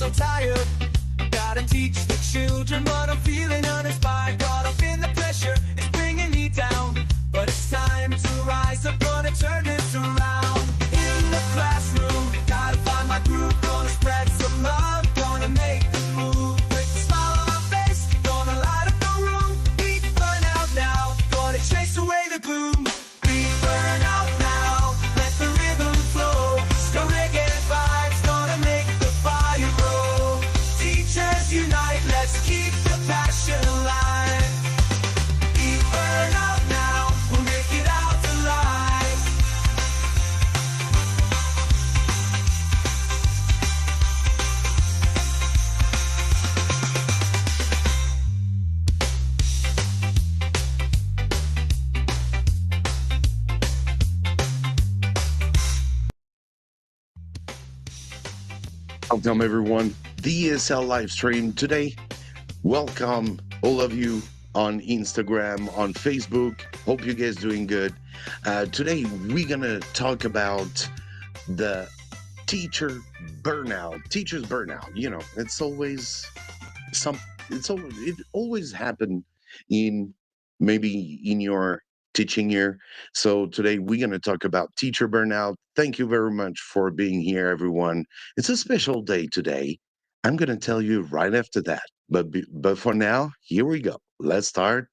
so tired. Gotta teach the children, but I'm feeling uninspired. Caught up in the pressure, it's bringing me down. But it's time to rise up, gonna turn this around. In the classroom, gotta find my groove. Gonna spread some love, gonna make the move. With a smile on my face, gonna light up the room. Beat burnout now, gonna chase away the gloom. Beat burnout now, let the rhythm flow. Go reggae vibes, gonna make the fire grow. Teachers unite, let's keep the passion alive. Beat burnout now, we'll make it out alive. Welcome everyone. The ESL live stream today. Welcome all of you on Instagram, on Facebook. Hope you guys doing good. Today we're gonna talk about the teacher burnout. Teachers burnout. You know, it's always some. It always happen in maybe in your teaching year. So today we're gonna talk about teacher burnout. Thank you very much for being here, everyone. It's a special day today. I'm gonna tell you right after that. But for now, here we go. Let's start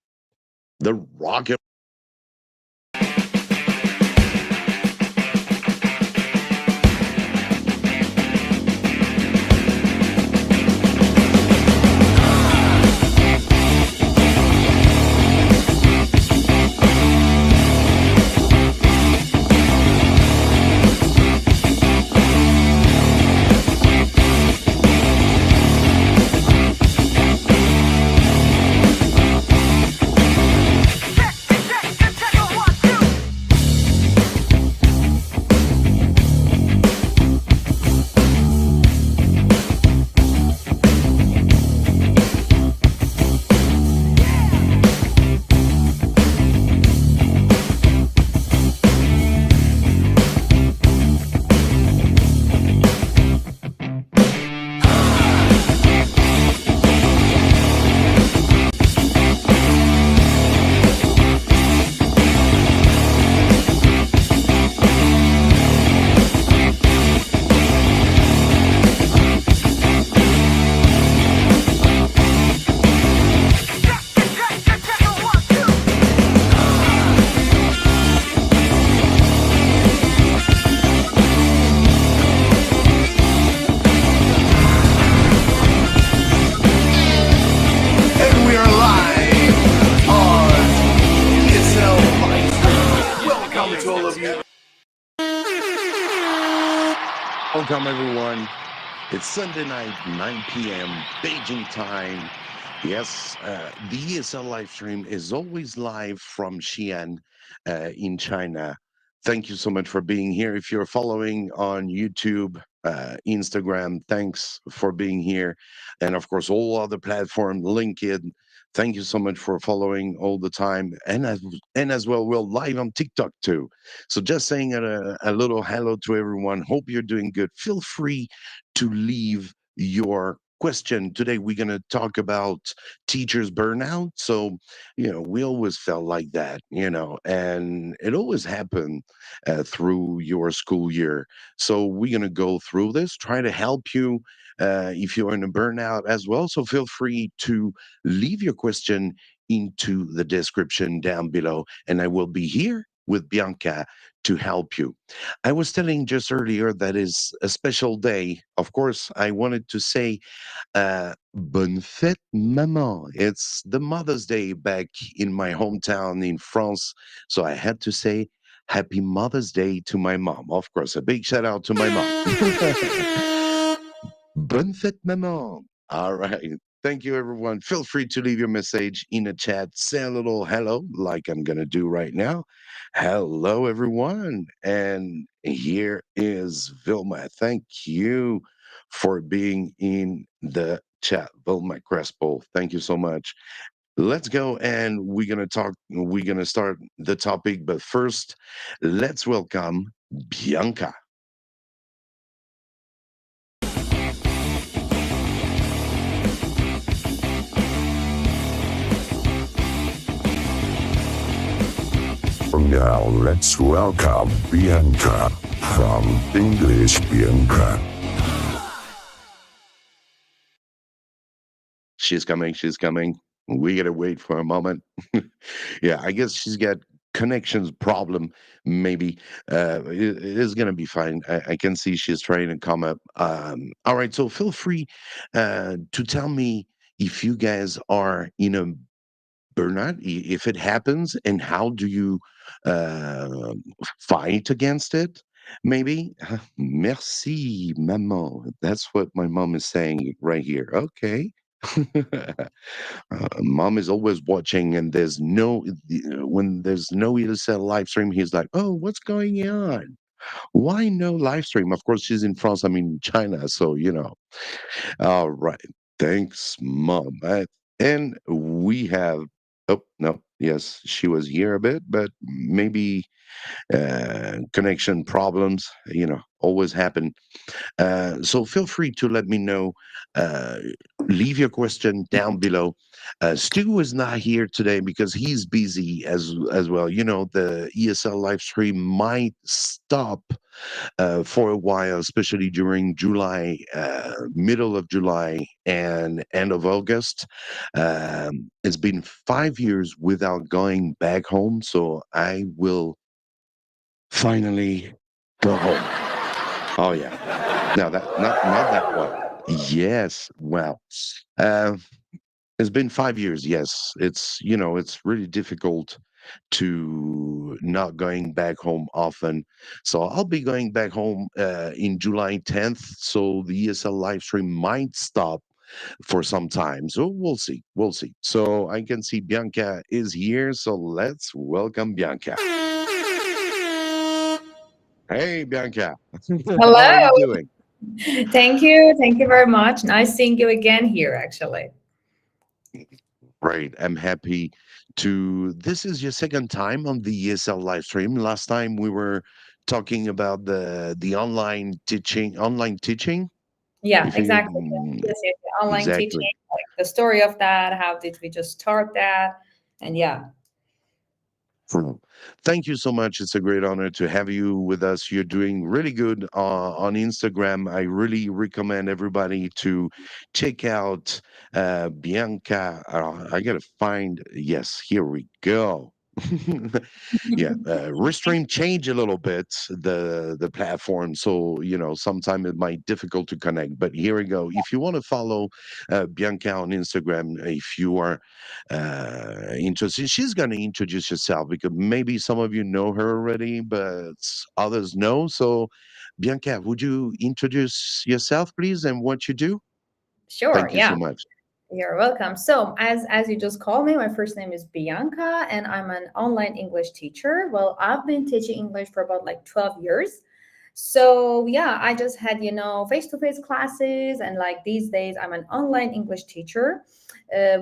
the rocket. And we are live on ESL Live. Welcome to all of you. Welcome everyone. It's Sunday night, 9 p.m. Beijing time. Yes, the ESL live stream is always live from Xi'an in China. Thank you so much for being here. If you're following on YouTube, Instagram, thanks for being here. And of course, all other platforms, LinkedIn. Thank you so much for following all the time. And as well, we're live on TikTok too. So just saying a little hello to everyone. Hope you're doing good. Feel free to leave your question. Today we're going to talk about teachers burnout. So, we always felt like that, and it always happened through your school year. So we're going to go through this, try to help you if you're in a burnout as well. So feel free to leave your question into the description down below, and I will be here with Bianca to help you. I was telling just earlier that is a special day. Of course, I wanted to say bonne fête, maman. It's the Mother's Day back in my hometown in France. So I had to say happy Mother's Day to my mom. Of course, a big shout out to my mom. Bonne fête, maman. All right. Thank you, everyone. Feel free to leave your message in the chat. Say a little hello, like I'm going to do right now. Hello, everyone. And here is Vilma. Thank you for being in the chat. Vilma Crespo, thank you so much. Let's go and we're going to start the topic. But first, let's welcome Bianca. Now let's welcome Bianca from English Bianca. She's coming. She's coming. We gotta wait for a moment. Yeah, I guess she's got connections problem. Maybe it is gonna be fine. I can see she's trying to come up. All right, so feel free to tell me if you guys are in a burnout, if it happens, and how do you uh, fight against it? Maybe. Merci, maman. That's what my mom is saying right here. Okay. Mom is always watching, and there's no when there's no ESL live stream, he's like, "Oh, what's going on? Why no live stream?" Of course, she's in France. I'm in China, so you know. All right, thanks, Mom. And we have. Oh no, yes, she was here a bit, but maybe connection problems. You know, always happen. So feel free to let me know. Uh, Leave your question down below. Stu is not here today because he's busy as well. You know, the ESL live stream might stop for a while, especially during July, middle of July and end of August. It's been 5 years without going back home, so I will finally go home. Oh yeah. No, that not that one. Yes. Well, uh, it's been 5 years. Yes, it's it's really difficult to not going back home often. So I'll be going back home in July 10th. So the ESL live stream might stop for some time. So we'll see. We'll see. So I can see Bianca is here. So let's welcome Bianca. Hey, Bianca. How are you Hello. doing? Thank you. Thank you very much. Nice seeing you again here, actually. Right. I'm happy to. This is your second time on the ESL live stream. Last time we were talking about the online teaching. Yeah, If you exactly. Yes, yes, yes. Online teaching, exactly. like the story of that. How did we just start that? And yeah, Mm. Thank you so much. It's a great honor to have you with us. You're doing really good on Instagram. I really recommend everybody to check out Bianca. I gotta find. Yes, here we go. Yeah, Restream change a little bit the platform, so sometimes it might difficult to connect. But here we go. If you want to follow Bianca on Instagram, if you are interesting. She's going to introduce herself because maybe some of you know her already, but others know. So, Bianca, would you introduce yourself, please, and what you do? sure. Thank you Yeah, so much. you're welcome. So, as you just called me, my first name is Bianca, and I'm an online English teacher. Well, I've been teaching English for about like 12 years. So yeah, I just had face-to-face classes, and like these days, I'm an online English teacher.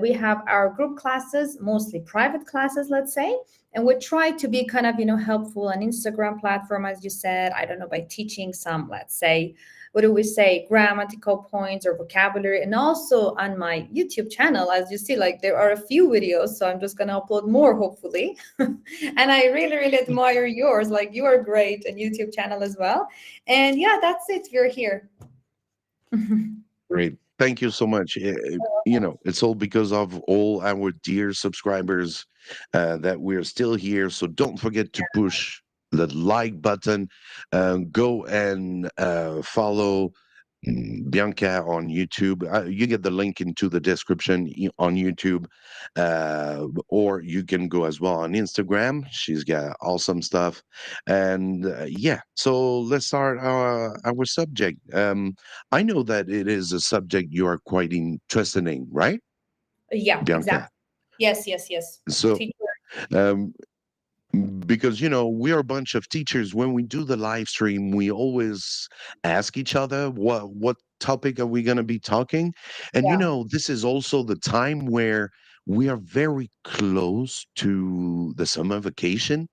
We have our group classes, mostly private classes, let's say, and we try to be kind of helpful on Instagram platform, as you said. I don't know, by teaching some, let's say, what do we say, grammatical points or vocabulary, and also on my YouTube channel, as you see, like there are a few videos, so I'm just gonna upload more, hopefully. And I really, really admire yours. Like you are great, and YouTube channel as well. And yeah, that's it. We're here. Great. Thank you so much. It's all because of all our dear subscribers that we're still here. So don't forget to push the like button. Go and follow Bianca on YouTube. You get the link into the description on YouTube, or you can go as well on Instagram. She's got awesome stuff, and yeah. So let's start our subject. I know that it is a subject you are quite interested in, right, Yeah, Bianca? exactly. Yes, yes, yes. So, Teacher. um, because we are a bunch of teachers. When we do the live stream, we always ask each other what topic are we going to be talking, and Yeah, this is also the time where we are very close to the summer vacation,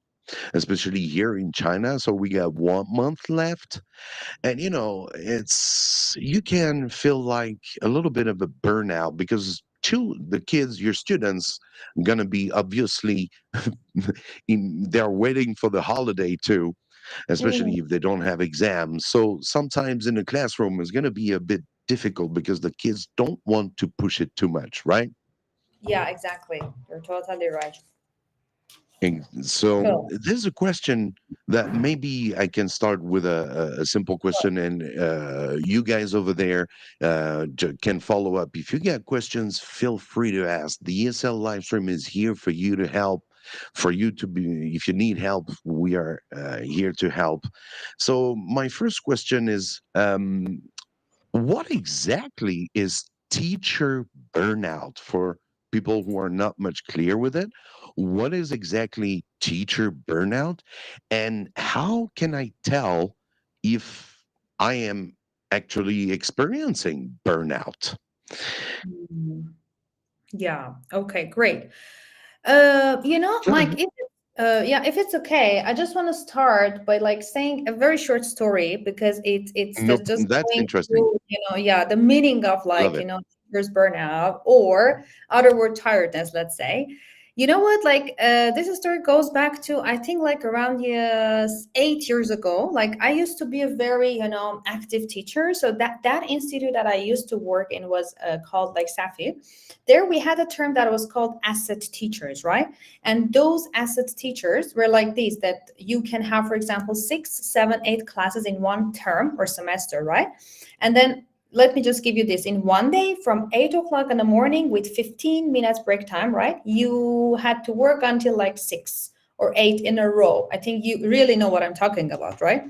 especially here in China. So we got 1 month left, and it's you can feel like a little bit of a burnout because the kids, your students, gonna be obviously they're waiting for the holiday too, especially Mm, if they don't have exams. So sometimes in the classroom it's gonna be a bit difficult because the kids don't want to push it too much, right? yeah, exactly. You're totally right. And so So, there's a question that maybe I can start with a simple question, and you guys over there can follow up. If you got questions, feel free to ask. The ESL live stream is here for you to help, for you to be. If you need help, we are here to help. So my first question is, what exactly is teacher burnout for people who are not much clear with it? What is exactly teacher burnout? And how can I tell if I am actually experiencing burnout? mm, yeah. Okay, great. Mike, yeah, if it's okay, I just want to start by like saying a very short story because it's Nope, just that's going interesting. through, yeah, the meaning of Love like, it. teachers burnout or other word tiredness, let's say. You know what? Like, this story goes back to I think like around 8 years ago. Like, I used to be a very active teacher. So that institute that I used to work in was called like Safi. There we had a term that was called asset teachers, right? And those asset teachers were like these that you can have, for example, 6, 7, 8 classes in one term or semester, right? And then let me just give you this in one day from 8 o'clock in the morning with 15 minutes break time, right? You had to work until like 6 or 8 in a row. I think you really know what I'm talking about, right?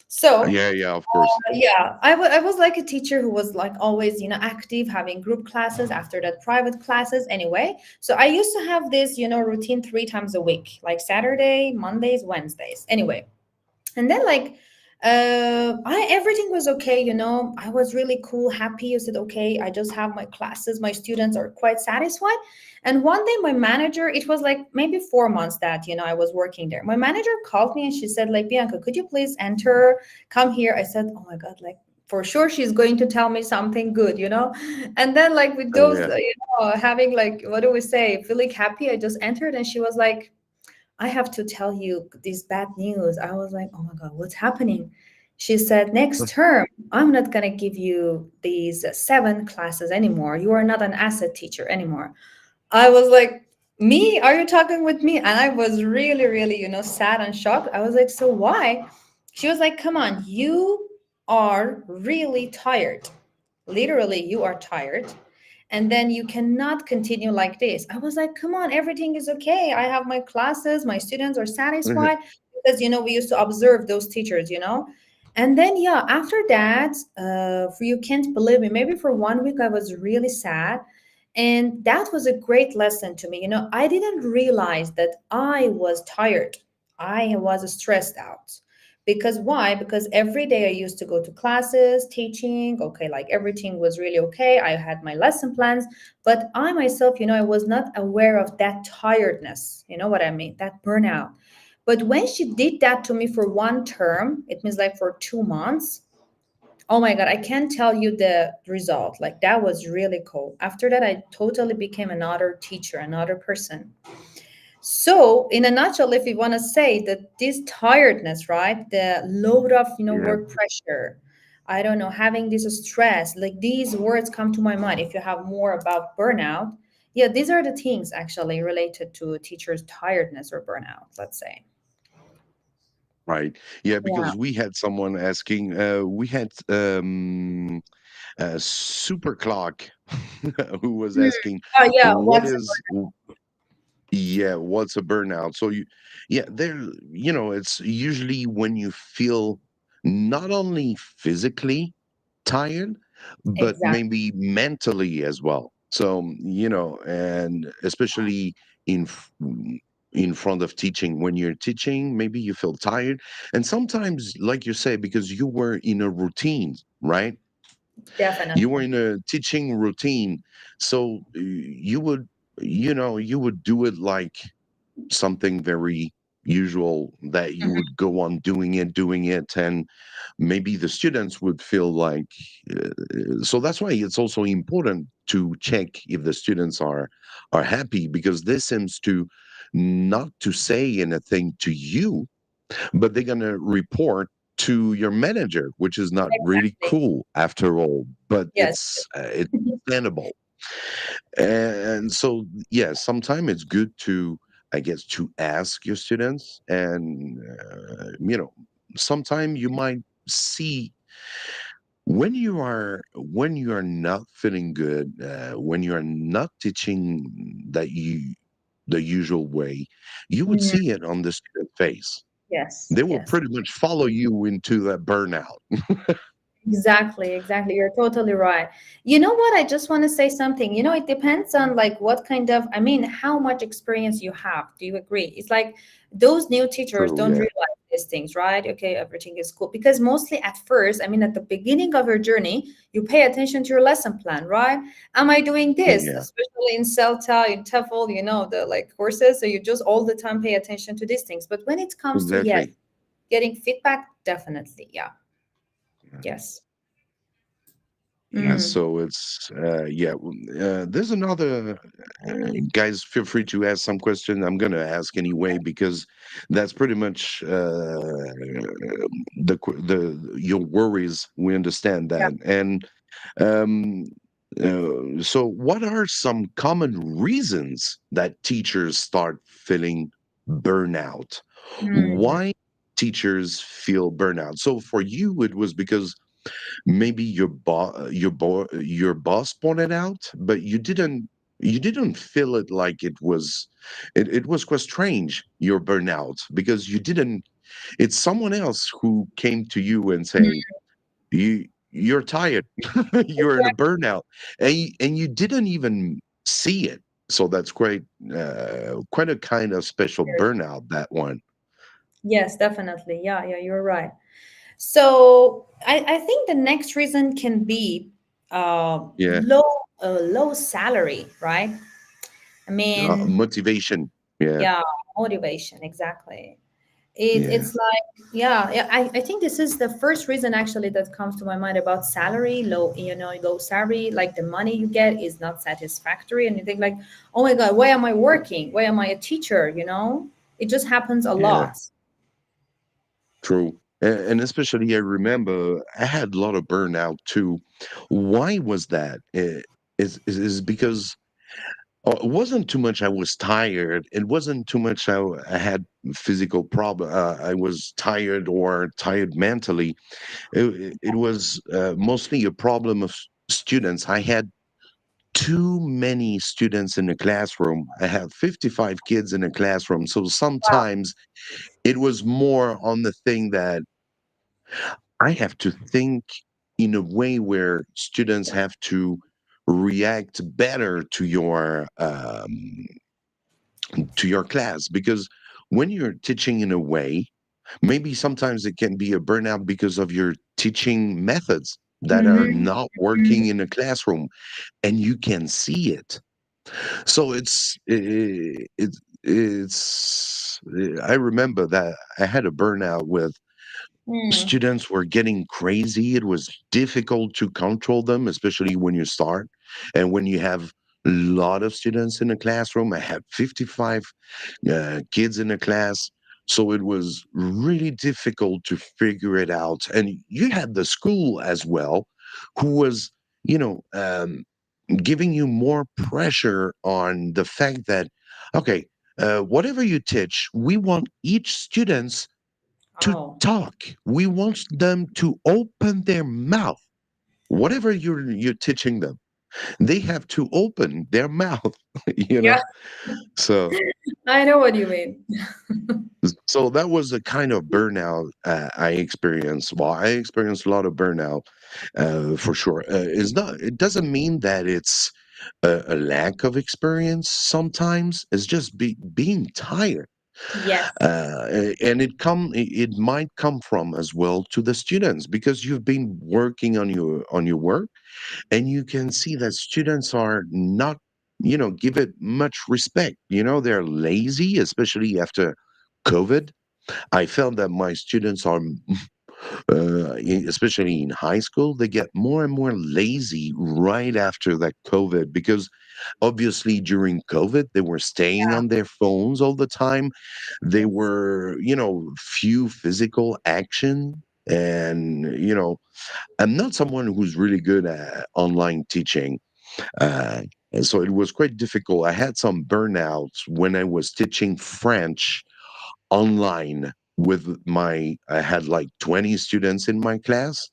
So Yeah, yeah, of course. yeah, I was like a teacher who was like always, active, having group classes, after that private classes anyway. So I used to have this, routine 3 times a week, like Saturday, Mondays, Wednesdays. Anyway, and then like I everything was okay, I was really cool, happy. I said, okay, I just have my classes, my students are quite satisfied. And one day my manager, it was like maybe 4 months that I was working there, my manager called me and she said like, Bianca, could you please enter, come here? I said, oh my god, like for sure she's going to tell me something good, and then like with Oh, those yeah. having like, what do we say, feeling happy, I just entered and she was like, I have to tell you this bad news. I was like, oh my God, what's happening? She said, next term, I'm not going to give you these 7 classes anymore. You are not an asset teacher anymore. I was like, me? Are you talking with me? And I was really, really, sad and shocked. I was like, so why? She was like, come on, you are really tired. Literally, you are tired. And then you cannot continue like this. I was like, come on, everything is okay. I have my classes, my students are satisfied because, we used to observe those teachers. And then, yeah, after that, for you can't believe me, maybe for one week I was really sad. And that was a great lesson to me. I didn't realize that I was tired. I was stressed out. Because why? Because every day I used to go to classes, teaching, okay, like everything was really okay. I had my lesson plans, but I myself, I was not aware of that tiredness. You know what I mean? That burnout. But when she did that to me for one term, it means like for 2 months, oh my God, I can't tell you the result. Like that was really cool. After that, I totally became another teacher, another person. So, in a nutshell, if we want to say that this tiredness, right, the load of Yeah. work pressure, I don't know, having this stress, like these words come to my mind. If you have more about burnout, yeah, these are the things actually related to teachers' tiredness or burnout. Let's say. Right. Yeah, Yeah. because we had someone asking, we had Super Clock who was Hmm. asking, Oh yeah. what What's is, yeah, what's a burnout? So yeah, there, it's usually when you feel not only physically tired, but exactly? maybe mentally as well. So, and especially in front of teaching, when you're teaching, maybe you feel tired. And sometimes, like you say, because you were in a routine, right? You were Definitely. in a teaching routine. So you would do it like something very usual, that you Mhm. would go on doing it, and maybe the students would feel like so that's why it's also important to check if the students are happy, because this seems to not to say anything to you, but they're going to report to your manager, which is not really Exactly. cool after all, but Yes. it's understandable. And so, yeah, sometimes it's good to, I guess, to ask your students, and sometimes you might see when you are not feeling good, when you are not teaching the usual way, you would Mm, see it on the student face. yes. They will Yes. pretty much follow you into that burnout. Exactly, exactly. You're totally right. You know what? I just want to say something. It depends on like what kind of, I mean, how much experience you have. Do you agree? It's like those new teachers True, don't yeah. realize these things, right? Okay, everything is cool. Because mostly at first, I mean, at the beginning of your journey, you pay attention to your lesson plan, right? Am I doing this? Yeah, Especially in CELTA, in TEFL, the like courses. So you just all the time pay attention to these things. But when it comes to, yes, exactly. getting feedback, definitely. Yeah. Yes. Yeah, Mm. so it's there's another guys, feel free to ask some question. I'm gonna ask anyway, because that's pretty much the your worries. We understand Yeah. that. And um so what are some common reasons that teachers start feeling burnout? Mhm. Why teachers feel burnout? So for you, it was because maybe your boss pointed out, but you didn't feel it like it was, it was quite strange, your burnout, because you didn't, it's someone else who came to you and say, you're tired, you're in a Exactly. burnout, and you didn't even see it. So that's quite a kind of special burnout, that one. Yes, definitely. Yeah, yeah, you're right. So I think the next reason can be Yeah. low salary, right? I mean, Motivation. Yeah. yeah, motivation, exactly. It's Yeah. like, yeah, yeah, I think this is the first reason actually that comes to my mind about salary, low salary, like the money you get is not satisfactory. And you think like, oh my God, why am I working? Why am I a teacher? It just happens a Yeah. lot. True. And especially, I remember I had a lot of burnout too. Why was that? Is because it wasn't too much I was tired. It wasn't too much I had physical problem. I was tired or tired mentally. It was mostly a problem of students. I had too many students in the classroom. I had 55 kids in a classroom. So Wow. sometimes it was more on the thing that I have to think in a way where students have to react better to your class, because when you're teaching in a way, maybe sometimes it can be a burnout because of your teaching methods that are Mhm. not working in a classroom, and you can see it. So I remember that I had a burnout with Mm. students were getting crazy. It was difficult to control them, especially when you start and when you have a lot of students in a classroom. I had 55 kids in a class. So it was really difficult to figure it out. And you had the school as well, who was, you know, um, giving you more pressure on the fact that, okay, whatever you teach, we want each student to Oh, talk. We want them to open their mouth. Whatever you're teaching them, they have to open their mouth, you yeah, know? So I know what you mean. so that was a kind of burnout I experienced. Well, I experienced a lot of burnout for sure. It doesn't mean that it's a lack of experience. Sometimes it's just being tired. Yes. And it might come from as well to the students, because you've been working on your work, and you can see that students are not, give it much respect. They're lazy, especially after COVID. I felt that my students are especially in high school, they get more and more lazy right after that COVID because obviously during COVID, they were staying on their phones all the time. They Yes. were, few physical action. And, I'm not someone who's really good at online teaching. And so it was quite difficult. I had some burnouts when I was teaching French online with I had like 20 students in my class,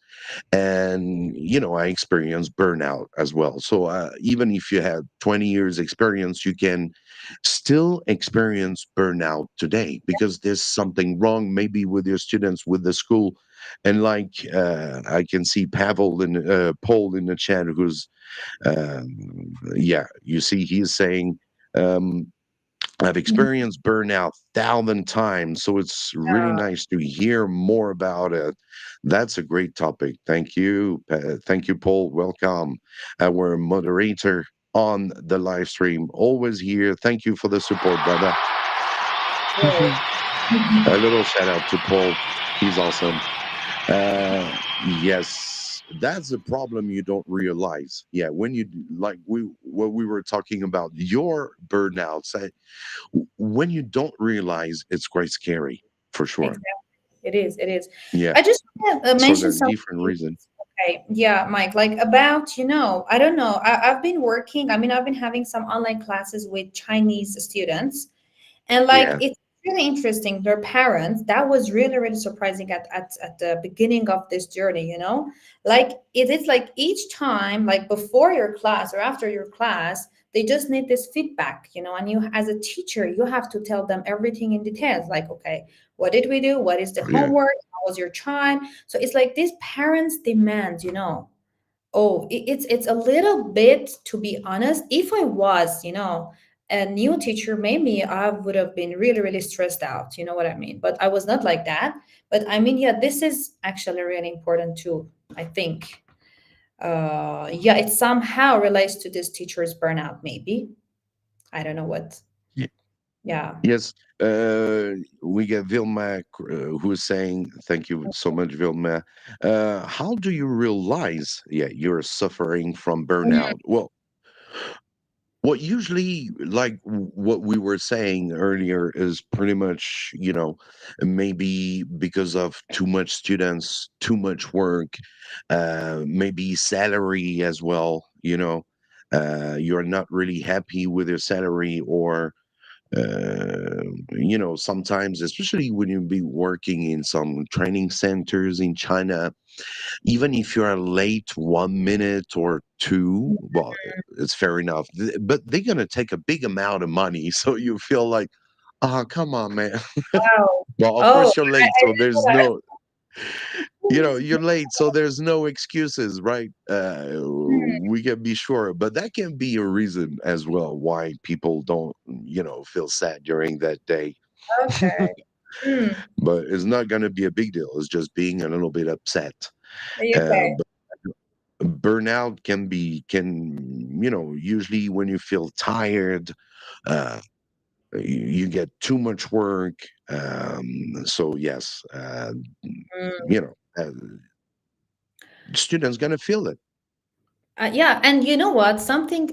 and I experienced burnout as well. So even if you have 20 years experience, you can still experience burnout today because there's something wrong maybe with your students, with the school. And like I can see Paul in the chat, who's yeah, you see he's saying um I've Mhm. experienced burnout 1,000 times, so it's really nice to hear more about it. That's a great topic. Thank you. Thank you, Paul. Welcome, our moderator on the live stream. Always here. Thank you for the support, brother. Yes. A little shout out to Paul. He's awesome. Yes, that's the problem you don't realize. Yeah, when like what we were talking about, your burnouts. When you don't realize, it's quite scary for sure. Exactly. It is. It is. Yeah, I just want to for mention the something. different reason. Okay. Yeah, Mike, like about, I don't know. I've been working, I've been having some online classes with Chinese students. And like Yeah, it's really interesting. Their parents, that was really, really surprising at the beginning of this journey. Like it is like each time, like before your class or after your class, they just need this feedback, and you as a teacher, you have to tell them everything in details. Like, okay, what did we do? What is the yeah, homework? How was your child? So it's like these parents demand. Oh, it's a little bit, to be honest. If I was, a new teacher, maybe I would have been really, really stressed out. You know what I mean? But I was not like that. But I mean, yeah, this is actually really important too, I think. Yeah, it somehow relates to this teacher's burnout, maybe. I don't know what. yeah. Yeah. Yes. We get Vilma who is saying, "Thank you so much, Vilma. How do you realize, yeah, you're suffering from burnout?" Well, what usually, like what we were saying earlier, is pretty much, maybe because of too much students, too much work, maybe salary as well, you're not really happy with your salary, or, sometimes, especially when you be working in some training centers in China, even if you're late 1 minute or two, well, it's fair enough. But they're gonna take a big amount of money, so you feel like, oh, come on, man. Wow. Well, of Oh, course you're late, I so didn't there's know that. no, you're late, so there's no excuses, right? We can be sure, but that can be a reason as well why people don't, feel sad during that day. Okay. Hmm. But it's not gonna be a big deal. It's just being a little bit upset. Okay. But burnout can usually when you feel tired, uh you get too much work. So yes, Mm. you know uh, students gonna feel it. Yeah, and you know what? Something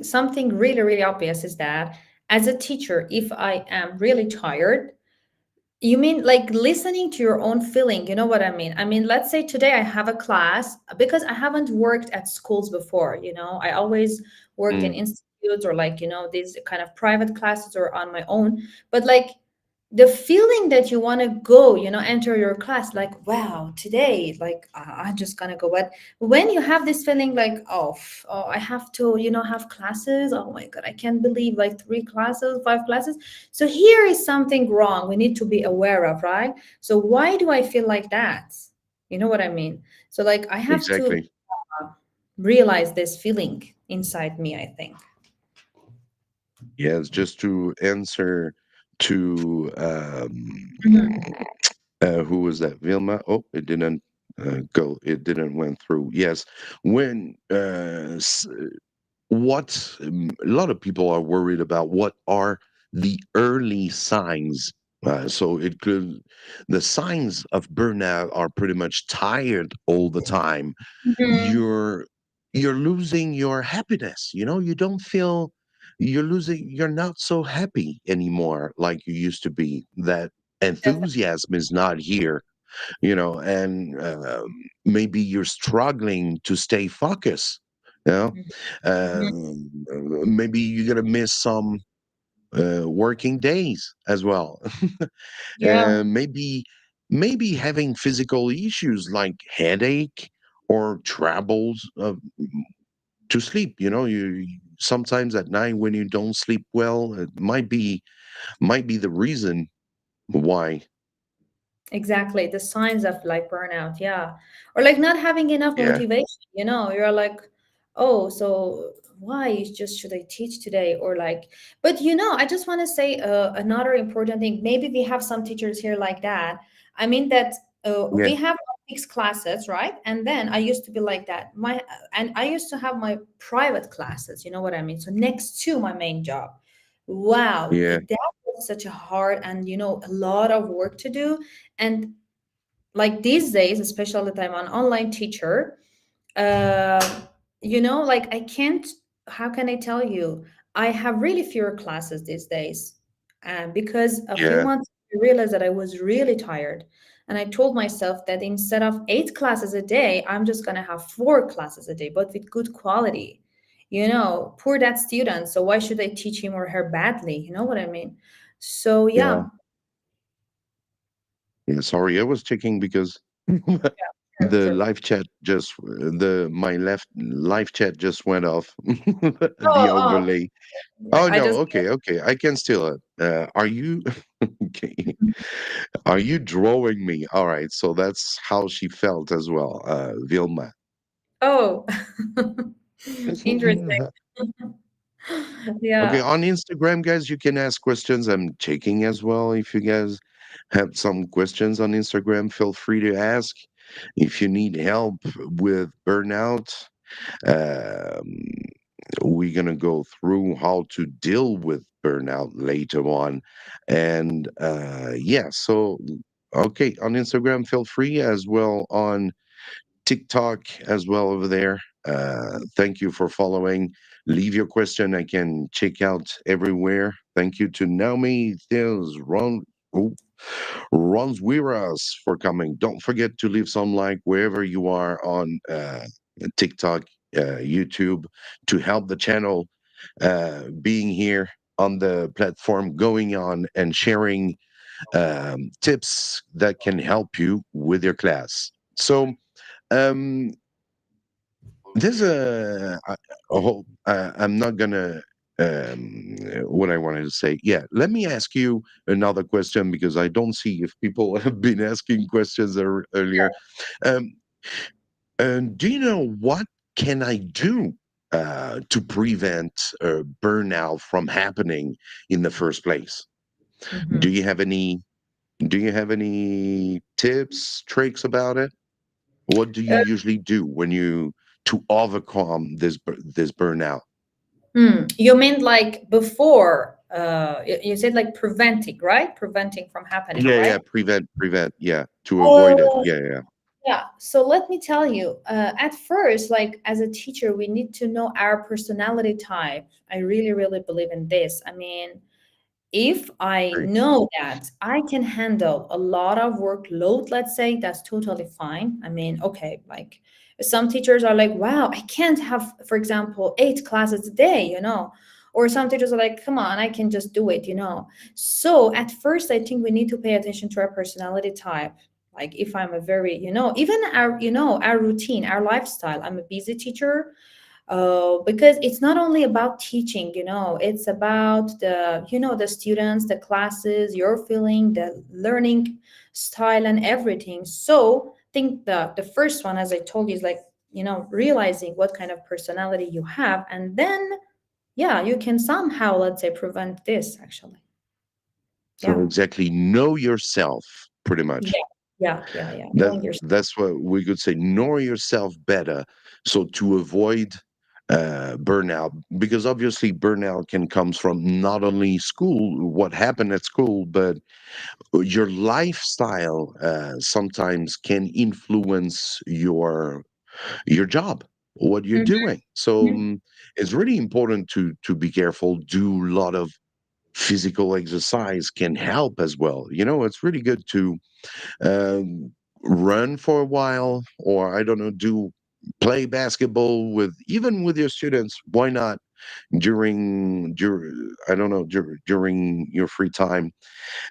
really, really obvious is that as a teacher, if I am really tired, you mean like listening to your own feeling? You know what I mean? I mean, let's say today I have a class because I haven't worked at schools before. I always worked in Mm, institutes or like, these kind of private classes or on my own. But like the feeling that you want to go, enter your class, like, wow, today, like, I'm just gonna go. But when you have this feeling like, oh, I have to, have classes. Oh my God, I can't believe like 3 classes, 5 classes. So here is something wrong we need to be aware of, right? So why do I feel like that? You know what I mean? So like I have to exactly. realize this feeling inside me, I think. Yes, just to answer to Mhm. who was that? Vilma? Oh, it didn't go. It didn't went through. Yes, when what a lot of people are worried about, what are the early signs So it could, the signs of burnout are pretty much tired all the time. Mhm. You're losing your happiness. You don't feel, you're not so happy anymore like you used to be. That enthusiasm is not here. And maybe you're struggling to stay focused. You know, Mhm. maybe you're gonna miss some working days as well. Yeah, Maybe having physical issues like headache or troubles to sleep. You sometimes at night when you don't sleep well, it might be the reason why. exactly. The signs of like burnout, yeah. Or like not having enough Yeah, motivation, you're like, oh, so why just should I teach today? Or like, but I just want to say another important thing. Maybe we have some teachers here like that. I mean that yeah, we have fixed classes, right? And then I used to be like that. And I used to have my private classes, you know what I mean? So next to my main job. Wow, yeah, that was such a hard and a lot of work to do. And like these days, especially that I'm an online teacher, uh, like I can't, how can I tell you? I have really fewer classes these days. Because a few yeah, months I realized that I was really tired. And I told myself that instead of 8 classes a day, I'm just going to have 4 classes a day, but with good quality. Poor that student. So why should I teach him or her badly? You know what I mean? So, yeah, yeah. yeah. Sorry, I was checking because Sure, the sure. live chat just the my left live chat just went off. The Oh, oh, overlay. like Oh I no, just okay, okay. I can still are you okay? Are you drawing me? All right, so that's how she felt as well, Vilma. oh, interesting. Okay, Yeah. on Instagram, guys, you can ask questions. I'm checking as well. If you guys have some questions on Instagram, feel free to ask. If you need help with burnout, um, we're going to go through how to deal with burnout later on. And yeah, so, okay, on Instagram, feel free as well on TikTok as well over there. Thank you for following. Leave your question. I can check out everywhere. Thank you to Naomi. There's Ron. Oh, Ron's Wiras for coming. Don't forget to leave some like wherever you are on TikTok, YouTube to help the channel being here on the platform, going on and sharing tips that can help you with your class. So, um, there's a whole. I'm not gonna. What I wanted to say. Yeah, let me ask you another question because I don't see if people have been asking questions earlier. Um, do you know what can I do to prevent burnout from happening in the first place? Do Mhm. you have any? Do you have any tips, tricks about it? What do you usually do when you to overcome this burnout? You mean like before? You said like preventing, right? Preventing from happening, Yeah, yeah, right? prevent, yeah, to avoid it. Oh, Yeah, yeah, yeah. So let me tell you, at first, like as a teacher, we need to know our personality type. I really, really believe in this. I mean, if I agree. know that I can handle a lot of workload, let's say, that's totally fine. I mean, okay, like some teachers are like, wow, I can't have, for example, 8 classes a day, or some teachers are like, come on, I can just do it. So at first, I think we need to pay attention to our personality type. Like if I'm a very, even our routine, our lifestyle. I'm a busy teacher, because it's not only about teaching, it's about the students, the classes, your feeling, the learning style, and everything. So I think the first one, as I told you, is like realizing what kind of personality you have, and then yeah, you can somehow, let's say, prevent this actually. So Yeah, exactly, know yourself, pretty yeah, much. yeah, That knowing yourself. that's what we could say. Know yourself better, so to avoid. burnout, because obviously burnout can comes from not only school, what happened at school, but your lifestyle sometimes can influence your job, what you're Mhm, doing. So mhm. it's really important to be careful. Do a lot of physical exercise can help as well. It's really good to um, run for a while, or I don't know, do play basketball with, even with your students. Why not during I don't know, during your free time?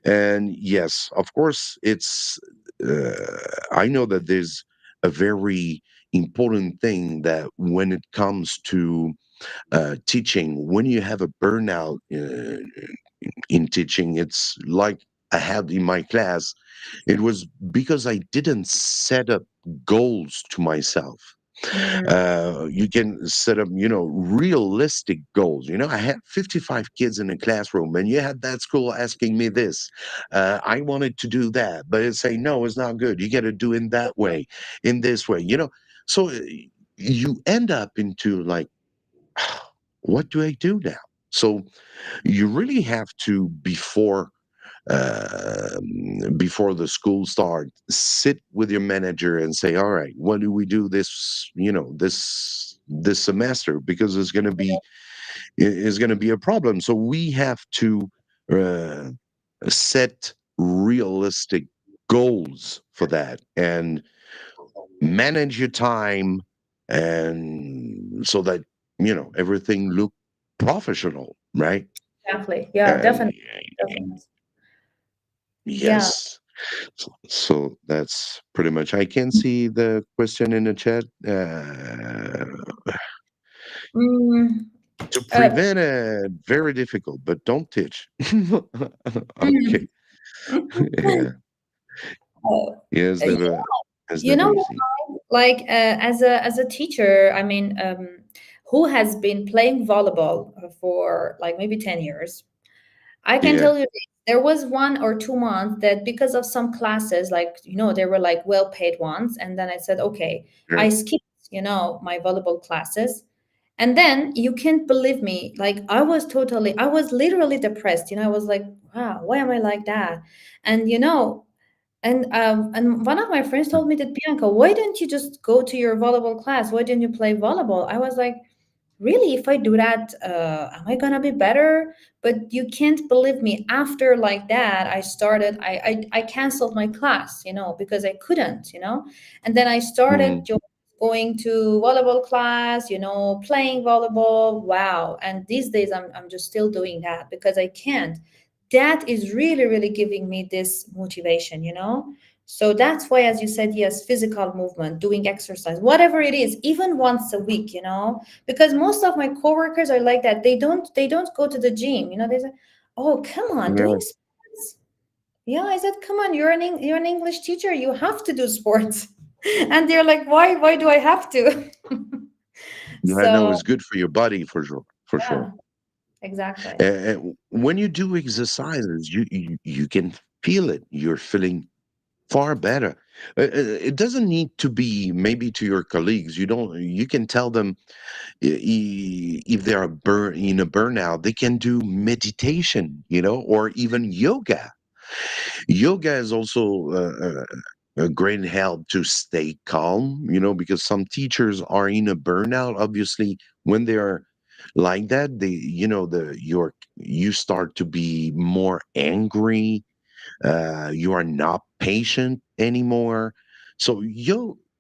And yes, of course, I know that there's a very important thing that when it comes to teaching, when you have a burnout in teaching, it's like I had in my class. It was because I didn't set up goals to myself. Mm, You can set up, realistic goals. I had 55 kids in a classroom, and you had that school asking me this. I wanted to do that, but it's saying, no, it's not good. You got to do in that way, in this way, So you end up into like, what do I do now? So you really have to, before the school start, sit with your manager and say, all right, what do we do this semester, because it's going to be a problem. So we have to uh, set realistic goals for that, and manage your time, and so that everything look professional, right? exactly. Yeah, And definitely. Definitely. Yeah. yes. So that's pretty much. I can see the question in the chat. Mm, To uh, prevent it, very difficult, but don't teach. mm. Okay. Yeah. Uh, Yeah, yeah, it's you never know, easy. like as a teacher, I mean, who has been playing volleyball for like maybe 10 years, I can Yeah. tell you this. There was 1 or 2 months that because of some classes, like, they were like well paid ones. And then I said, okay, Yeah. I skipped, my volleyball classes. And then you can't believe me, like I was literally depressed. I was like, wow, why am I like that? And and one of my friends told me that, Bianca, why don't you just go to your volleyball class? Why didn't you play volleyball? I was like, really, if I do that, am I gonna be better? But you can't believe me. After like that, I canceled my class, because I couldn't, and then I started Mm, going to volleyball class, playing volleyball. Wow. And these days I'm just still doing that because I can't. That is really, really giving me this motivation, so that's why, as you said, yes, physical movement, doing exercise, whatever it is, even once a week, because most of my coworkers are like that. They don't go to the gym, they say, oh, come on, yeah. doing sports. Yeah, I said, come on, you're an English teacher, you have to do sports. And they're like, why do I have to? Yeah, I know So it's good for your body, for sure. For sure. yeah, exactly. And when you do exercises, you can feel it. You're feeling far better. It doesn't need to be maybe to your colleagues. You can tell them, if they are in a burnout, they can do meditation, or even yoga. Yoga is also a great help to stay calm, because some teachers are in a burnout. Obviously, when they are like that, you start to be more angry. You are not patient anymore. So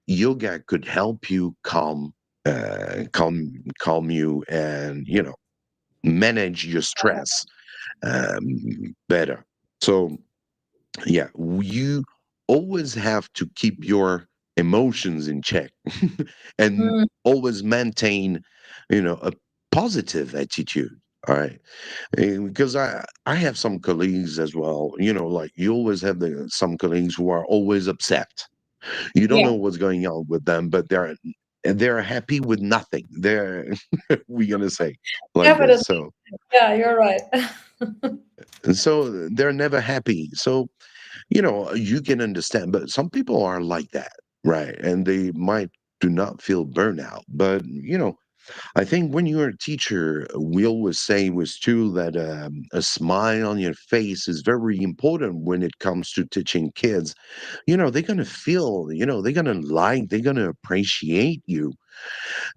yoga could help you calm you, and manage your stress um, better. So yeah, you always have to keep your emotions in check, and Mm, always maintain, a positive attitude. All right. Because I have some colleagues as well, like you always have some colleagues who are always upset. You don't yeah, know what's going on with them, but they're happy with nothing. We're gonna say like this. definitely. So Yeah, you're right. they're never happy. So you can understand, but some people are like that, right? And they might do not feel burnout, but I think when you're a teacher, we always say was too that a smile on your face is very important when it comes to teaching kids. They're gonna feel, they're gonna like, they're gonna appreciate you.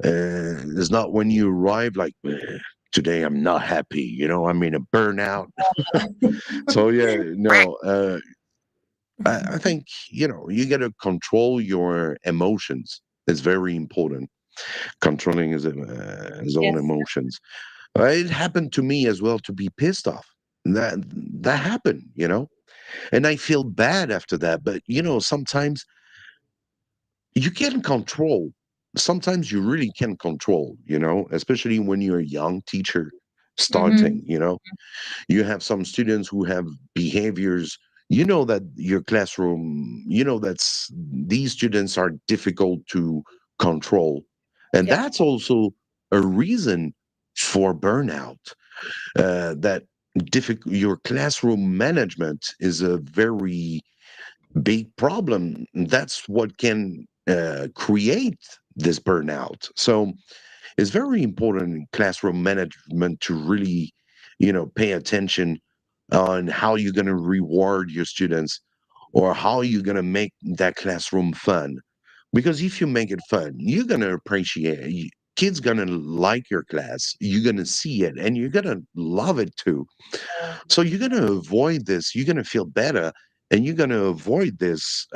It's not when you arrive like, today I'm not happy, I'm in a burnout. So yeah, no, I think, you got to control your emotions. It's very important. Controlling his own Yes. emotions. It happened to me as well to be pissed off. That that happened, and I feel bad after that. But sometimes you can control. Sometimes you really can control. Especially when you're a young teacher starting. Mm-hmm. You have some students who have behaviors. That your classroom. That's these students are difficult to control, and Yep. that's also a reason for burnout. That difficult your classroom management is a very big problem. That's what can create this burnout. So it's very important in classroom management to really pay attention on how you're going to reward your students, or how you're going to make that classroom fun. Because if you make it fun, you're going to kids going to like your class, you're going to see it, and you're going to love it too. So you're going to avoid this, you're going to feel better, and you're going to avoid this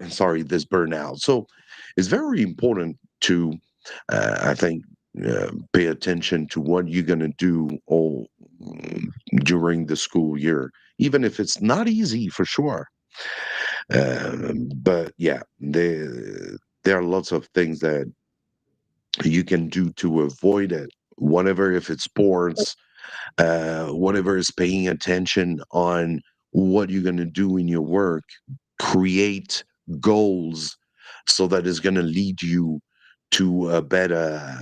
sorry, this burnout. So it's very important to I think pay attention to what you're going to do all during the school year, even if it's not easy for sure. But yeah, there are lots of things that you can do to avoid it. Whatever, if it's sports, whatever is paying attention on what you're going to do in your work, create goals so that it's going to lead you to a better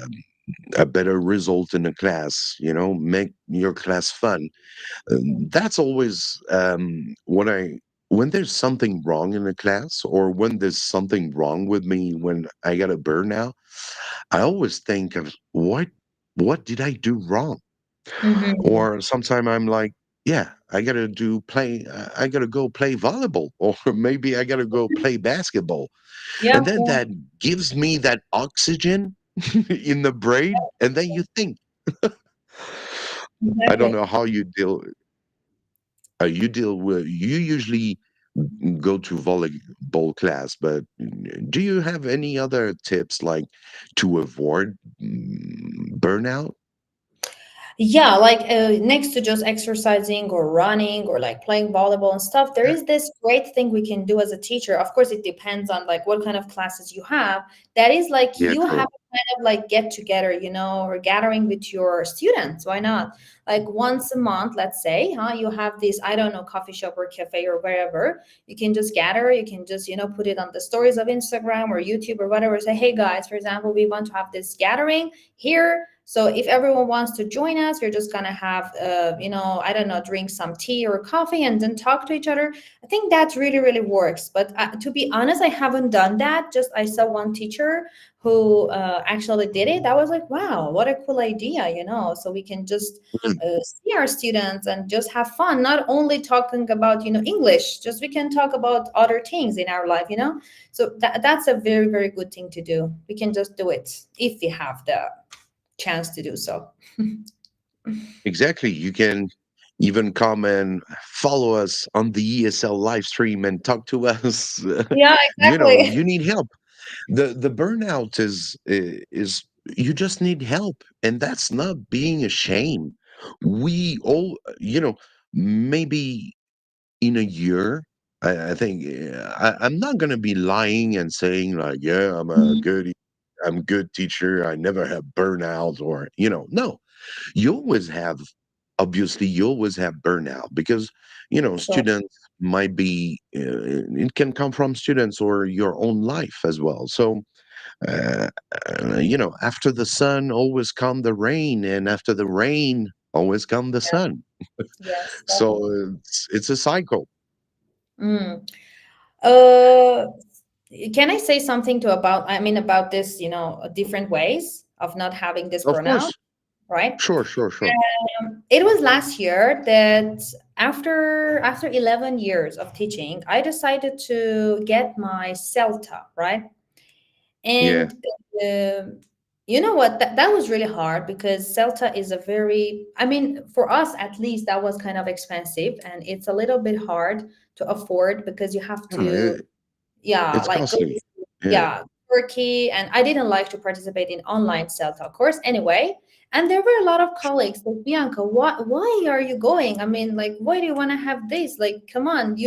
result in the class. Make your class fun. That's always when there's something wrong in the class, or when there's something wrong with me, when I got a burnout, I always think of what did I do wrong? Mm-hmm. Or sometime I'm like, yeah, I gotta go play volleyball, or maybe I gotta go play basketball. Yeah. And then Yeah. that gives me that oxygen in the brain. And then you think, I don't Exactly. know how you deal with, you usually go to volleyball class, but do you have any other tips like to avoid burnout? Yeah, like next to just exercising or running or like playing volleyball and stuff, there is this great thing we can do as a teacher. Of course, it depends on like what kind of classes you have. That is like Yeah, you have true. a kind of like get together, or gathering with your students. Why not? Like once a month, let's say, you have this, I don't know, coffee shop or cafe or wherever. You can just gather, you can just, put it on the stories of Instagram or YouTube or whatever. Say, hey guys, for example, we want to have this gathering here. So if everyone wants to join us, we're just gonna have, I don't know, drink some tea or coffee and then talk to each other. I think that really, really works. But to be honest, I haven't done that. Just I saw one teacher who actually did it. I was like, wow, what a cool idea. So we can just Mm. see our students and just have fun. Not only talking about, English, just we can talk about other things in our life. So that's a very, very good thing to do. We can just do it if we have the chance to do so. Exactly. You can even come and follow us on the ESL live stream and talk to us. Yeah, exactly. You need help. The burnout is you just need help, and that's not being ashamed. We all, maybe in a year, I think I'm not gonna be lying and saying like, yeah, Mhm. I'm a good teacher. I never have burnout, or no. You always have, obviously, you always have burnout because So, students might be. It can come from students or your own life as well. So uh, after the sun always come the rain, and after the rain always come the yeah, sun. yes, So definitely. it's a cycle. Mm. Uh, can I say something to about, I mean, about this, different ways? of not having this Of burnout, course. right? Sure, sure, sure. It was last year that after 11 years of teaching, I decided to get my CELTA, right? Yeah. And um you know what? That was really hard because CELTA is a very, I mean, for us at least, that was kind of expensive and it's a little bit hard to afford because you have Yeah, to, yeah, it's like go costly. to, Yeah. yeah, Turkey. And I didn't like to participate in online CELTA course anyway. And there were a lot of colleagues like, Bianca, why are you going? I mean, like, why do you want to have this? Like, come on,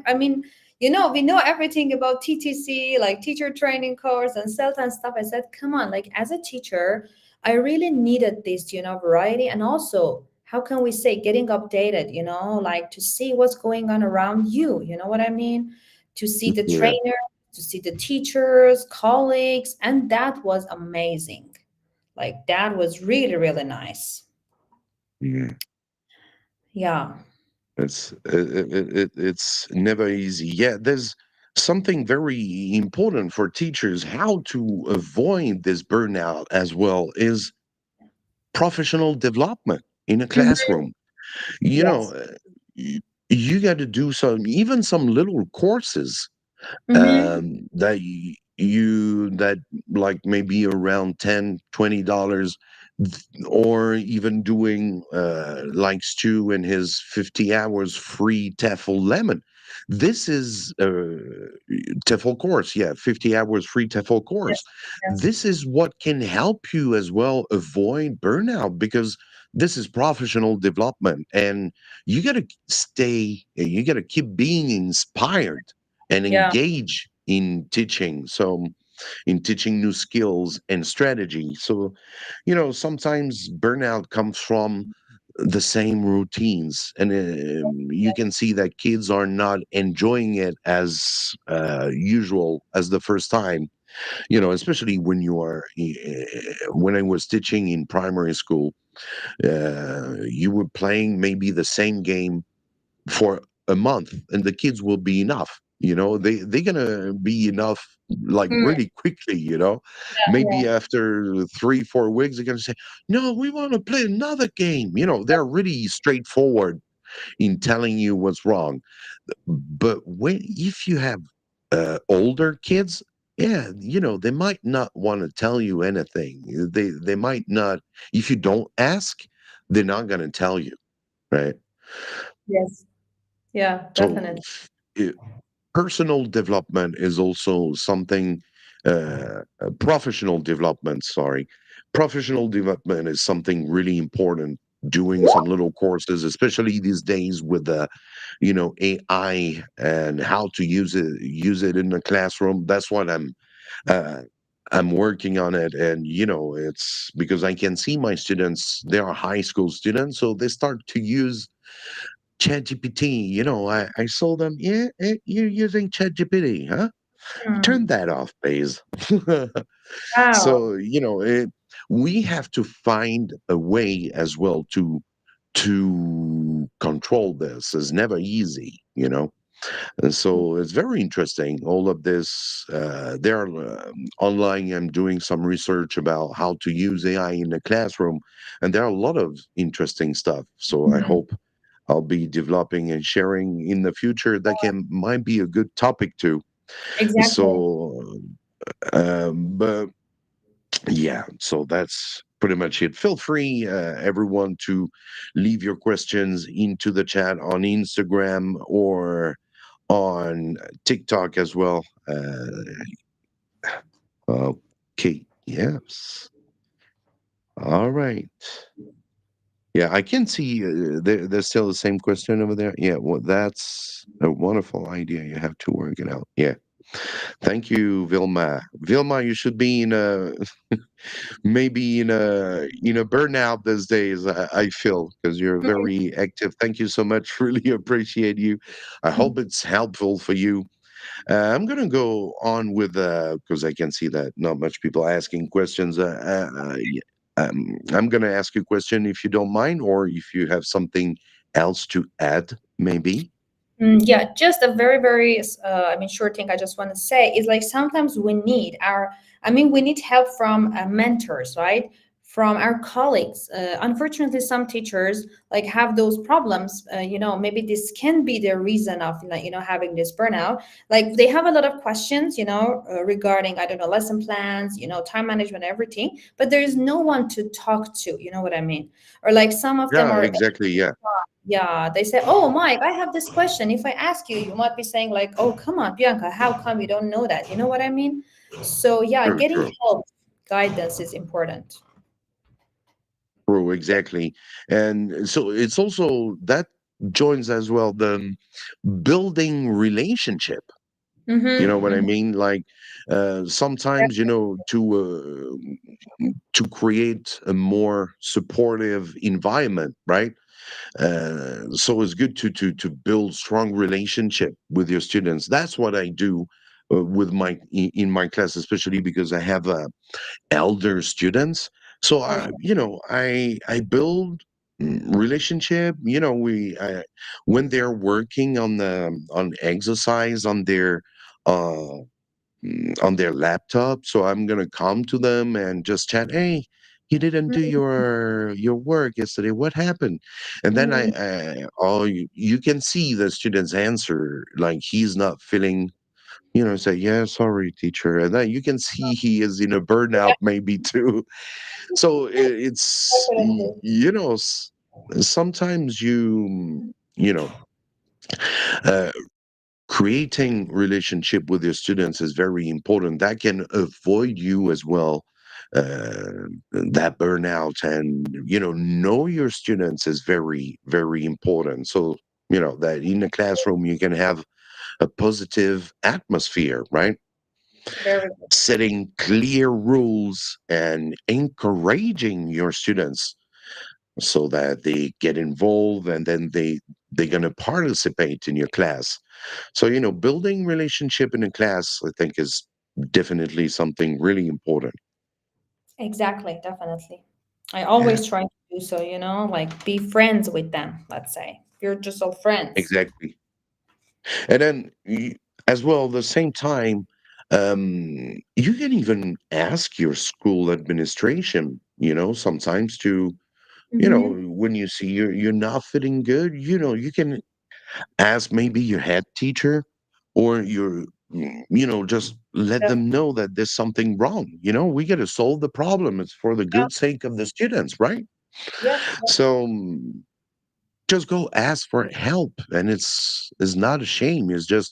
I mean, we know everything about TTC, like teacher training course and CELTA and stuff. I said, come on, like as a teacher, I really needed this, variety. And also, how can we say getting updated, like to see what's going on around you, you know what I mean? To see the Yeah. trainer, to see the teachers, colleagues, and that was amazing. Like that was really, really nice. Yeah. Yeah. It's never easy. Yeah, there's something very important for teachers how to avoid this burnout as well is professional development in a Mhm. classroom. You know, Yes. you, you got to do some even some little courses Mm-hmm. that that like maybe around $10-20 or even doing like Stu and his 50 hours free TEFL lemon. This is TEFL course, yeah, 50 hours free TEFL course. Yes. Yes. This is what can help you as well avoid burnout because this is professional development and you got to keep being inspired and Yeah. engage in teaching. So, in teaching new skills and strategy. So, sometimes burnout comes from the same routines, and you can see that kids are not enjoying it as usual as the first time. Especially when when I was teaching in primary school, you were playing maybe the same game for a month and the kids will be enough, they're gonna be enough like Mm, really quickly, yeah. maybe after 3-4 weeks they're gonna say, no, we want to play another game. They're really straightforward in telling you what's wrong. But if you have older kids, yeah, they might not want to tell you anything. They might not, if you don't ask, they're not going to tell you, right? Yes. Yeah, So definitely. personal development is also something professional development, sorry, professional development is something really important. Doing some little courses, especially these days with the AI and how to use it in the classroom. That's what uh, I'm working on it. And it's because I can see my students, they are high school students, so they start to use ChatGPT. I saw them. Yeah, you're using ChatGPT, huh? Turn Mm. that off, please. Wow. So we have to find a way as well to control this. It's never easy. And so it's very interesting. All of this, there are online. I'm doing some research about how to use AI in the classroom, and there are a lot of interesting stuff. So I Mhm. hope I'll be developing and sharing in the future. That can might be a good topic too. Exactly. So, but yeah, so that's pretty much it. Feel free, everyone, to leave your questions into the chat on Instagram or on TikTok as well. Okay, yes. All right. Yeah, I can see there's still the same question over there. Yeah, well, that's a wonderful idea. You have to work it out. Yeah. Thank you, Vilma. Vilma, you should be in a maybe in a burnout these days. I feel because you're very active. Thank you so much. Really appreciate you. I hope it's helpful for you. I'm gonna go on with because I can see that not much people asking questions. I'm gonna ask you a question if you don't mind, or if you have something else to add, maybe. Yeah, just a very, very, I mean, short thing I just want to say is like sometimes we need I mean, we need help from mentors, right? From our colleagues. Unfortunately, some teachers like have those problems. Maybe this can be the reason of having this burnout. Like they have a lot of questions, regarding, I don't know, lesson plans, time management, everything, but there is no one to talk to. You know what I mean? Or like some of them Yeah, are, exactly. Yeah, yeah, they say, "Oh, Mike, I have this question. If I ask you, you might be saying like, oh, come on, Bianca, how come you don't know that?" You know what I mean? So yeah, true, getting true, help, guidance is important. true, exactly. And so it's also that joins as well the building relationship. You know Mm-hmm. what I Mm-hmm. mean? Like sometimes, to create a more supportive environment, right? So it's good to build strong relationship with your students. That's what I do with in my class, especially because I have elder students. So Okay. I build relationship. When they're working on exercise uh on their laptop. So I'm gonna come to them and just chat. Hey, you didn't do your work yesterday. What happened? And then Mm-hmm. you can see the student's answer, like he's not feeling. Say, yeah, sorry, teacher, and then you can see he is in a burnout, maybe too. So Definitely. sometimes you know. Uh, Creating relationship with your students is very important. That can avoid you as well that burnout, and know your students is very very important. So that in the classroom you can have a positive atmosphere, right? Very good. Setting clear rules and encouraging your students so that they get involved, and then they're going to participate in your class. So, building relationship in a class, I think, is definitely something really important. Exactly, definitely. I Yeah, always try to do so, like be friends with them, let's say. You're just all friends. exactly. And then, as well, the same time, you can even ask your school administration, sometimes to, Mm-hmm. when you see you're not fitting good, you can ask maybe your head teacher or just let them know that there's something wrong. We got to solve the problem. It's for the Yeah. good sake of the students, right? Yep. So just go ask for help, and it's not a shame. It's just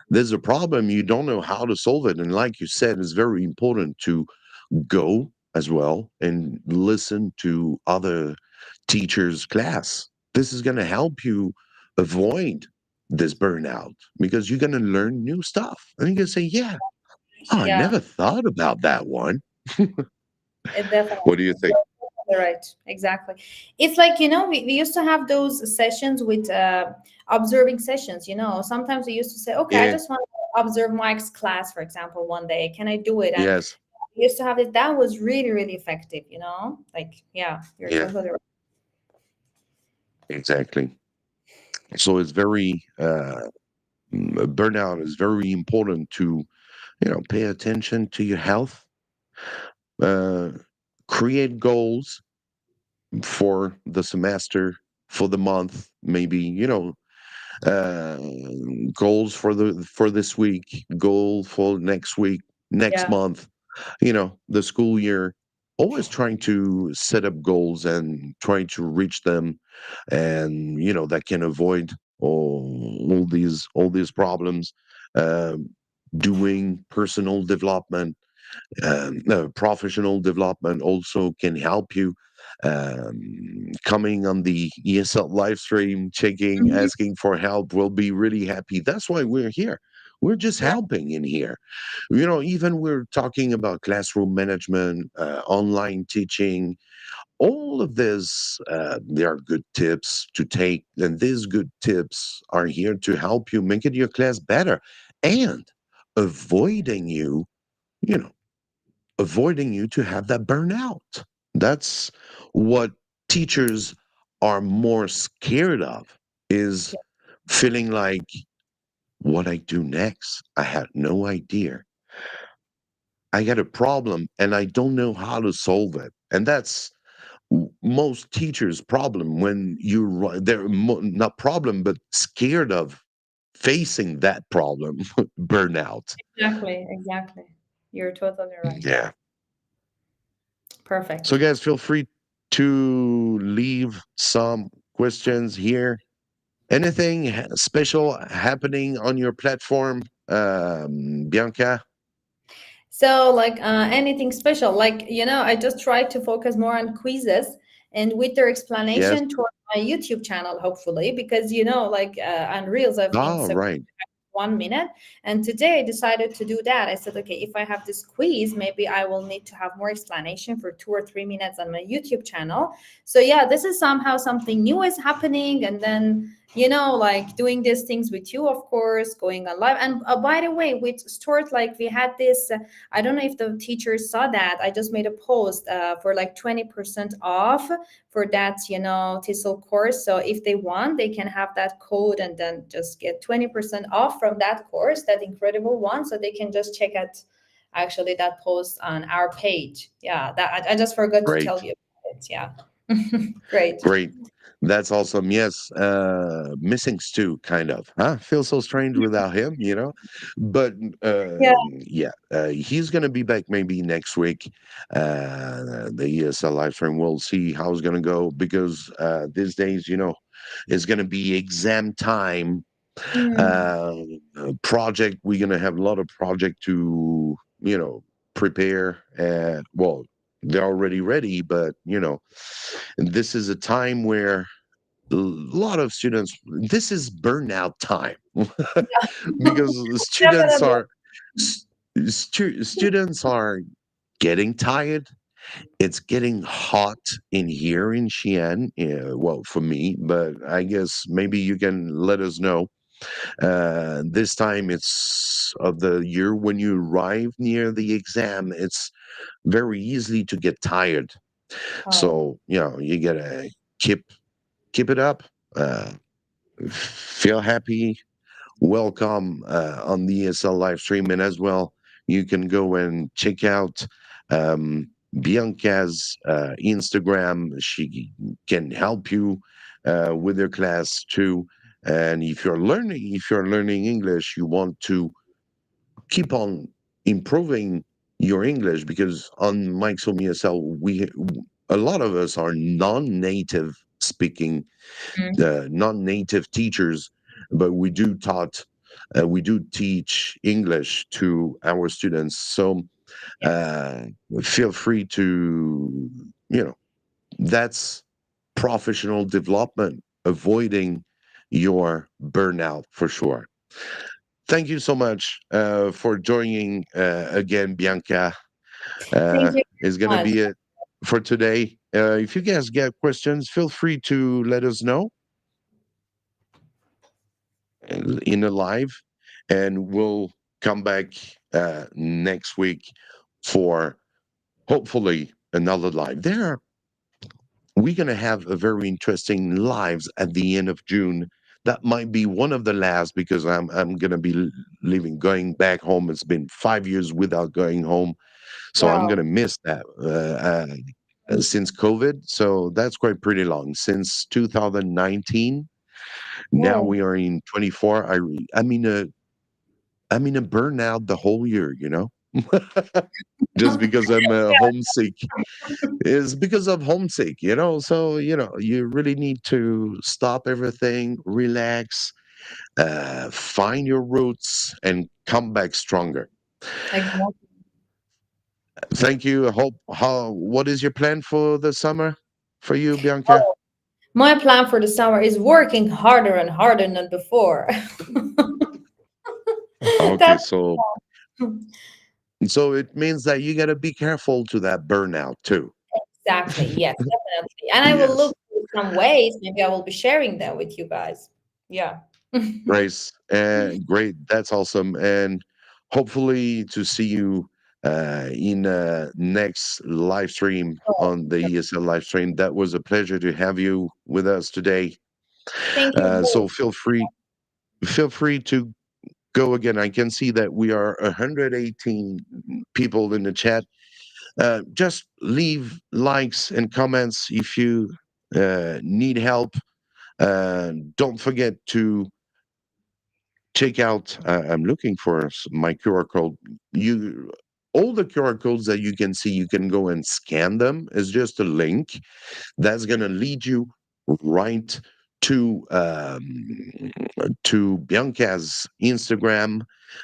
there's a problem, you don't know how to solve it, and like you said, it's very important to go as well and listen to other teachers class. This is going to help you avoid this burnout because you're going to learn new stuff, and you're going to say, yeah, oh, I Yeah. never thought about that one. It definitely. What do you think? You're right. Exactly. It's like, we used to have those sessions with observing sessions, Sometimes we used to say, okay, I Yeah. just want to observe Mike's class, for example, one day. Can I do it? And Yes. we used to have it. That was really, really effective, Like, yeah, you're Yeah, totally right. exactly. So it's very burnout is very important to pay attention to your health, uh, create goals for the semester, for the month, maybe uh, goals for this week, goal for next week, next Yeah. month, the school year. Always trying to set up goals and trying to reach them, and that can avoid all these problems. Um, Doing personal development, no, professional development also can help you. Coming on the ESL live stream, checking, Mhm. asking for help, will be really happy. That's why we're here. We're just Yeah. helping in here. Even we're talking about classroom management, online teaching, all of this. There are good tips to take, and these good tips are here to help you make it your class better and avoiding you know avoiding you to have that burnout. That's what teachers are more scared of, is feeling like, what I do next, I had no idea. I got a problem and I don't know how to solve it. And that's most teachers' problem when they're not problem, but scared of facing that problem, burnout. Exactly, exactly. You're totally right. Yeah. So, Perfect. guys, feel free to leave some questions here. Anything special happening on your platform, Bianca? So, like anything special, like, I just try to focus more on quizzes and with their Yes. explanation toward my YouTube channel, hopefully, because, like on Reels, I've been Oh, so right. 1 minute. And today I decided to do that. I said, okay, if I have this quiz, maybe I will need to have more explanation for 2 or 3 minutes on my YouTube channel. So yeah, this is somehow something new is happening. And then, like doing these things with you, of course, going on live. And by the way, with Stort, like we had this, I don't know if the teachers saw that. I just made a post for like 20% off for that, TESOL course. So if they want, they can have that code and then just get 20% off from that course, that incredible one. So they can just check out actually that post on our page. Yeah, that I just forgot to tell Great. you about it. Yeah. Great. Great. That's awesome. Yes. Missing Stu, kind of. Huh? Feels so strange without him, you know? But Yeah. yeah, he's going to be back maybe next week. The ESL live stream. We'll see how it's going to go because these days, it's going to be exam time. Mm, Uh, Project, we're going to have a lot of project to, prepare. Well, they're already ready, but, this is a time where a lot of students, this is burnout time because the students definitely. are students are getting tired. It's getting hot in here in Xi'an. Yeah, well, for me, but I guess maybe you can let us know. This time it's of the year when you arrive near the exam, it's very easily to get tired. Oh, So, you gotta keep keep it up. Uh, feel happy. Welcome on the ESL live stream, and as well, you can go and check out Bianca's Instagram. She can help you with your class too. And if you're learning English, you want to keep on improving your English because on Mike's Home ESL, a lot of us are non-native speaking, mm, non-native teachers, but we do teach English to our students. So yes. uh, feel free to, that's professional development, avoiding your burnout for sure. Thank you so much for joining again, Bianca. Thank you Is going to very much. be it for today. If you guys get questions, feel free to let us know in a live, and we'll come back next week for hopefully another live. We're going to have a very interesting lives at the end of June. That might be one of the last because I'm going to be leaving, going back home. It's been 5 years without going home, so I'm going Wow. to miss that since COVID. So that's quite pretty long since 2019. Now Oh, we are in 24. I'm in a burnout the whole year, just because I'm homesick. It's because of homesick. So, you really need to stop everything, relax, find your roots, and come back stronger. exactly. Thank you. What is your plan for the summer for you, Bianca? My plan for the summer is working harder and harder than before. Okay, That's so it means that you got to be careful to that burnout too. exactly, yes, definitely. And I will Yes. look for some ways. Maybe I will be sharing them with you guys. Yeah. Grace, great. That's awesome. And hopefully to see you in next live stream So, on the ESL live stream. That was a pleasure to have you with us today. thank you So both. feel free to go again. I can see that we are 118 people in the chat. Just leave likes and comments if you need help. Don't forget to check out. I'm looking for my QR code. You all the QR codes that you can see, you can go and scan them. It's just a link that's going to lead you right to Bianca's Instagram.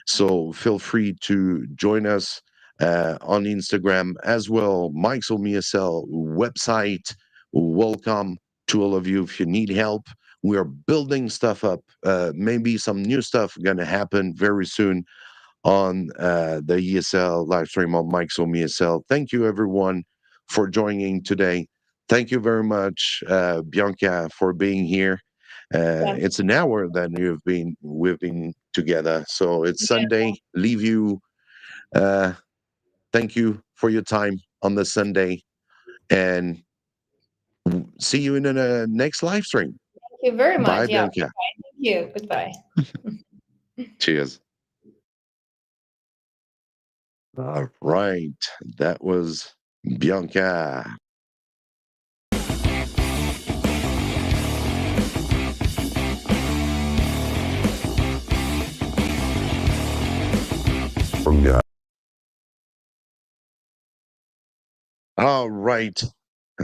So feel free to join us on Instagram as well. Mike's OMSL website. Welcome to all of you. If you need help, we are building stuff up. Maybe some new stuff going to happen very soon on the ESL live stream on Mike's OMSL. Thank you, everyone, for joining today. Thank you very much, Bianca, for being here. Yeah. It's an hour that we've been together. So it's Sunday. Leave you. Thank you for your time on the Sunday, and see you in the next live stream. Thank you very Bye, much. Yeah. Bianca. Thank you. Goodbye. Cheers. All right, that was Bianca. All right.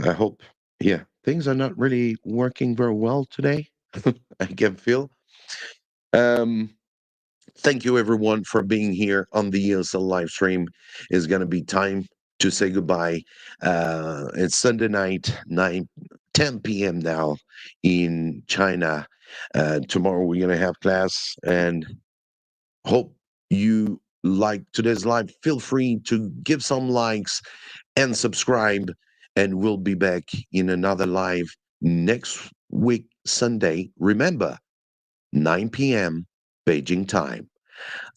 I hope, yeah, things are not really working very well today. I can feel. Thank you, everyone, for being here on the ESL live stream. It's going to be time to say goodbye. It's Sunday night, 10 p.m. now in China. Tomorrow we're going to have class, and hope you like today's live. Feel free to give some likes and subscribe, and we'll be back in another live next week, Sunday. Remember, 9 p.m. Beijing time.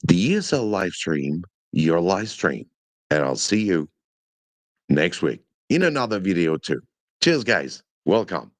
The ESL live stream, your live stream. And I'll see you next week in another video too. Cheers, guys. Welcome.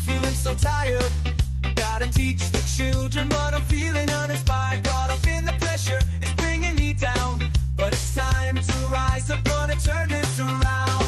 Feeling so tired, gotta teach the children, but I'm feeling uninspired. Caught up in the pressure, it's bringing me down. But it's time to rise up, gonna turn this around.